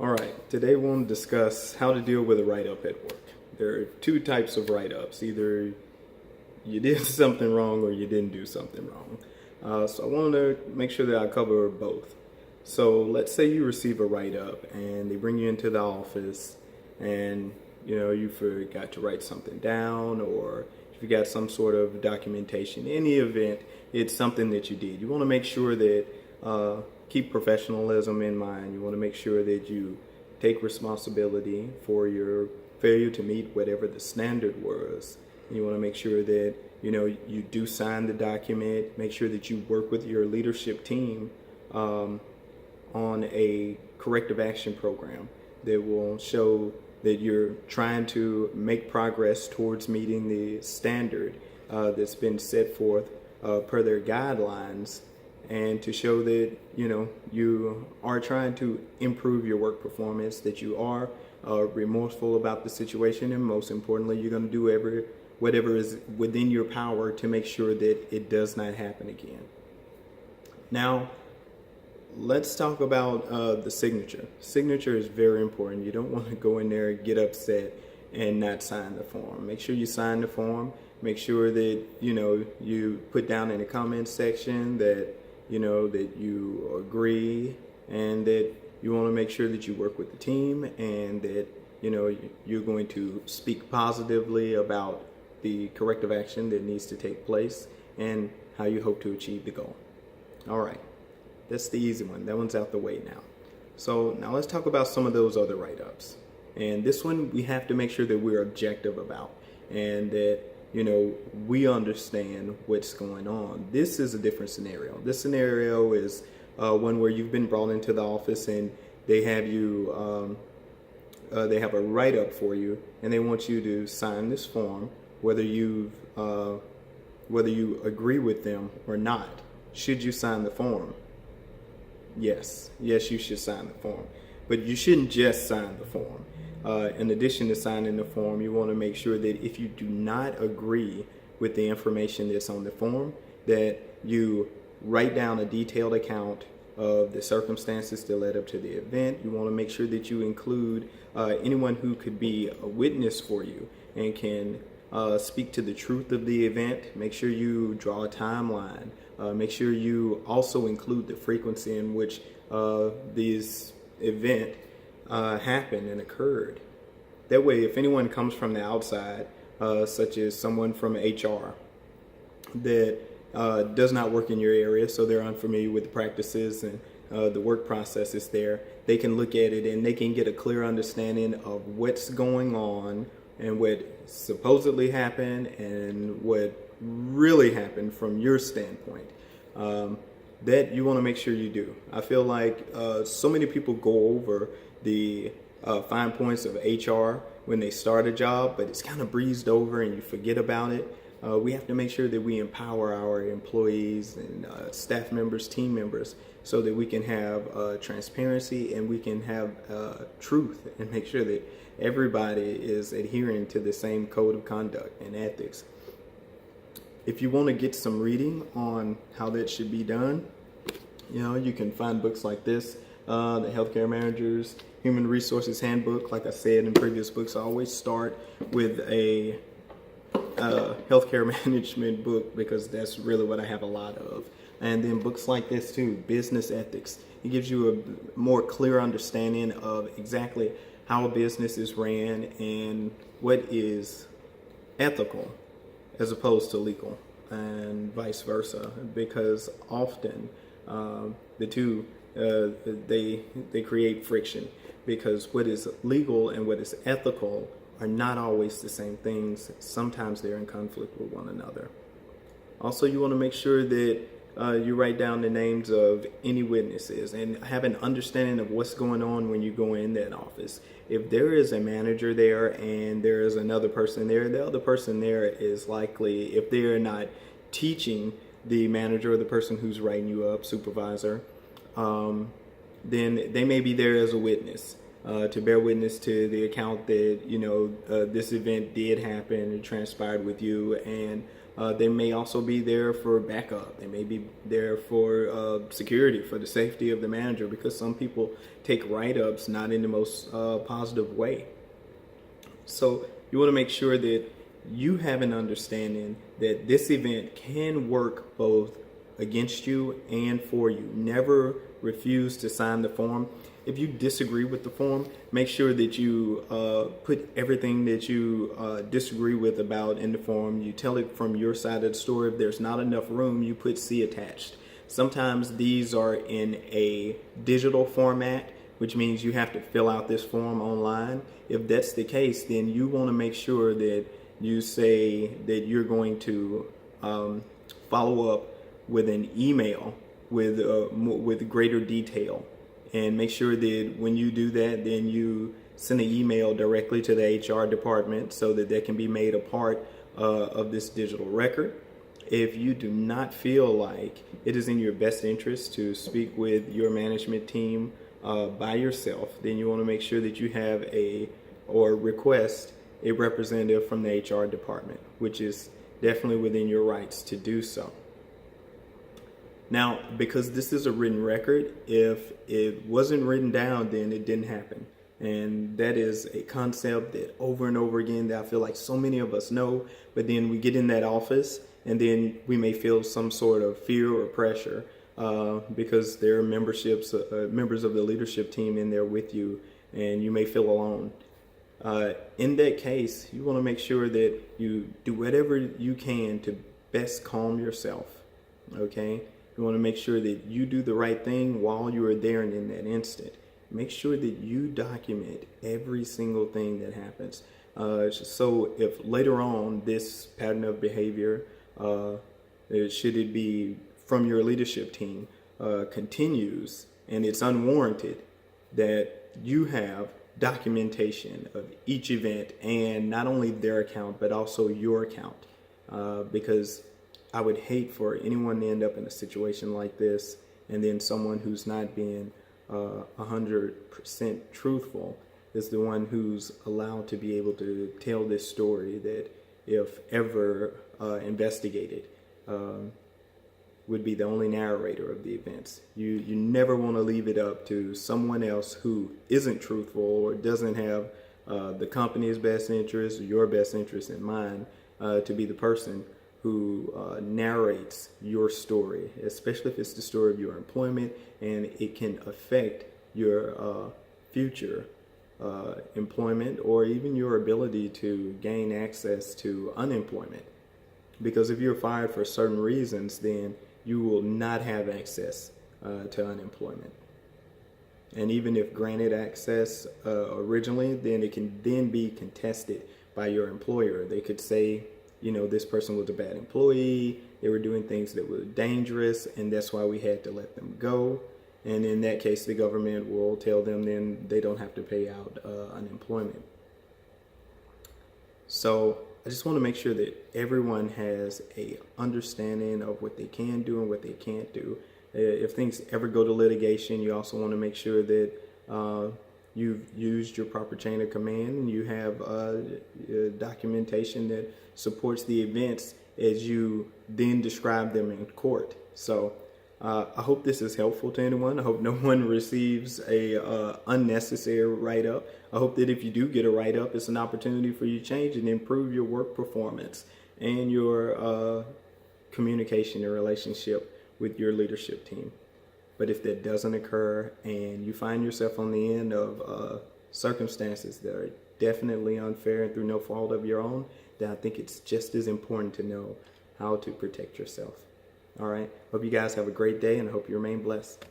All right, today we'll discuss how to deal with a write-up at work. There are two types of write-ups. Either you did something wrong or you didn't do something wrong. So I wanted to make sure that I cover both. So let's say you receive a write-up and they bring you into the office and you forgot to write something down or you got some sort of documentation. In the event, it's something that you did. You want to make sure that keep professionalism in mind. You want to make sure that you take responsibility for your failure to meet whatever the standard was. And you want to make sure that you do sign the document. Make sure that you work with your leadership team on a corrective action program that will show that you're trying to make progress towards meeting the standard that's been set forth per their guidelines, and to show that you are trying to improve your work performance, that you are remorseful about the situation, and most importantly, you're going to do whatever is within your power to make sure that it does not happen again. Now, let's talk about the signature. Signature is very important. You don't want to go in there and get upset and not sign the form. Make sure you sign the form. Make sure that you put down in the comments section that that you agree, and that you want to make sure that you work with the team, and that you're going to speak positively about the corrective action that needs to take place and how you hope to achieve the goal. All right. That's the easy one. That one's out the way now. So now let's talk about some of those other write-ups. And this one we have to make sure that we're objective about, and that we understand what's going on. This is a different scenario. This scenario is one where you've been brought into the office and they have they have a write-up for you, and they want you to sign this form, whether you agree with them or not. Should you sign the form? Yes, you should sign the form, but you shouldn't just sign the form. In addition to signing the form, you want to make sure that if you do not agree with the information that's on the form, that you write down a detailed account of the circumstances that led up to the event. You want to make sure that you include anyone who could be a witness for you and can speak to the truth of the event. Make sure you draw a timeline. Make sure you also include the frequency in which this event happened and occurred. That way, if anyone comes from the outside, such as someone from HR that does not work in your area, so they're unfamiliar with the practices and the work processes there, they can look at it and they can get a clear understanding of what's going on and what supposedly happened and what really happened from your standpoint. That you want to make sure you do. I feel like so many people go over the fine points of HR when they start a job, but it's kind of breezed over and you forget about it. We have to make sure that we empower our employees and staff members, team members, so that we can have transparency and we can have truth, and make sure that everybody is adhering to the same code of conduct and ethics. If you want to get some reading on how that should be done, you can find books like this, the Healthcare Manager's Human Resources Handbook. Like I said in previous books, I always start with a healthcare management book because that's really what I have a lot of. And then books like this too, Business Ethics. It gives you a more clear understanding of exactly how a business is ran and what is ethical as opposed to legal, and vice versa, because often the two they create friction, because what is legal and what is ethical are not always the same things. Sometimes they're in conflict with one another. Also, you want to make sure that you write down the names of any witnesses and have an understanding of what's going on when you go in that office. If there is a manager there and there is another person there, the other person there is likely, if they're not teaching the manager or the person who's writing you up, supervisor, then they may be there as a witness to bear witness to the account that this event did happen and transpired with you, and They may also be there for backup. They may be there for security, for the safety of the manager, because some people take write-ups not in the most positive way. So you want to make sure that you have an understanding that this event can work both against you and for you. Never refuse to sign the form. If you disagree with the form, make sure that you put everything that you disagree with about in the form. You tell it from your side of the story. If there's not enough room, you put C attached. Sometimes these are in a digital format, which means you have to fill out this form online. If that's the case, then you want to make sure that you say that you're going to follow up with an email with greater detail. And make sure that when you do that, then you send an email directly to the HR department so that they can be made a part of this digital record. If you do not feel like it is in your best interest to speak with your management team by yourself, then you want to make sure that you have or request a representative from the HR department, which is definitely within your rights to do so. Now, because this is a written record, if it wasn't written down, then it didn't happen. And that is a concept that over and over again that I feel like so many of us know, but then we get in that office and then we may feel some sort of fear or pressure because there are members of the leadership team in there with you, and you may feel alone. In that case, you want to make sure that you do whatever you can to best calm yourself, okay? You want to make sure that you do the right thing while you are there and in that instant. Make sure that you document every single thing that happens. So if later on this pattern of behavior, should it be from your leadership team, continues and it's unwarranted, that you have documentation of each event, and not only their account but also your account, because I would hate for anyone to end up in a situation like this and then someone who's not being 100% truthful is the one who's allowed to be able to tell this story that, if ever investigated, would be the only narrator of the events. You never want to leave it up to someone else who isn't truthful or doesn't have the company's best interest or your best interest in mind to be the person who narrates your story, especially if it's the story of your employment and it can affect your future employment or even your ability to gain access to unemployment. Because if you're fired for certain reasons, then you will not have access to unemployment. And even if granted access originally, then it can then be contested by your employer. They could say, you know, this person was a bad employee, they were doing things that were dangerous, and that's why we had to let them go. And in that case, the government will tell them then they don't have to pay out unemployment. So I just want to make sure that everyone has a understanding of what they can do and what they can't do. If things ever go to litigation, you also want to make sure that you've used your proper chain of command and you have documentation that supports the events as you then describe them in court. So I hope this is helpful to anyone. I hope no one receives a unnecessary write-up. I hope that if you do get a write-up, it's an opportunity for you to change and improve your work performance and your communication and relationship with your leadership team. But if that doesn't occur and you find yourself on the end of circumstances that are definitely unfair and through no fault of your own, then I think it's just as important to know how to protect yourself. All right. Hope you guys have a great day, and I hope you remain blessed.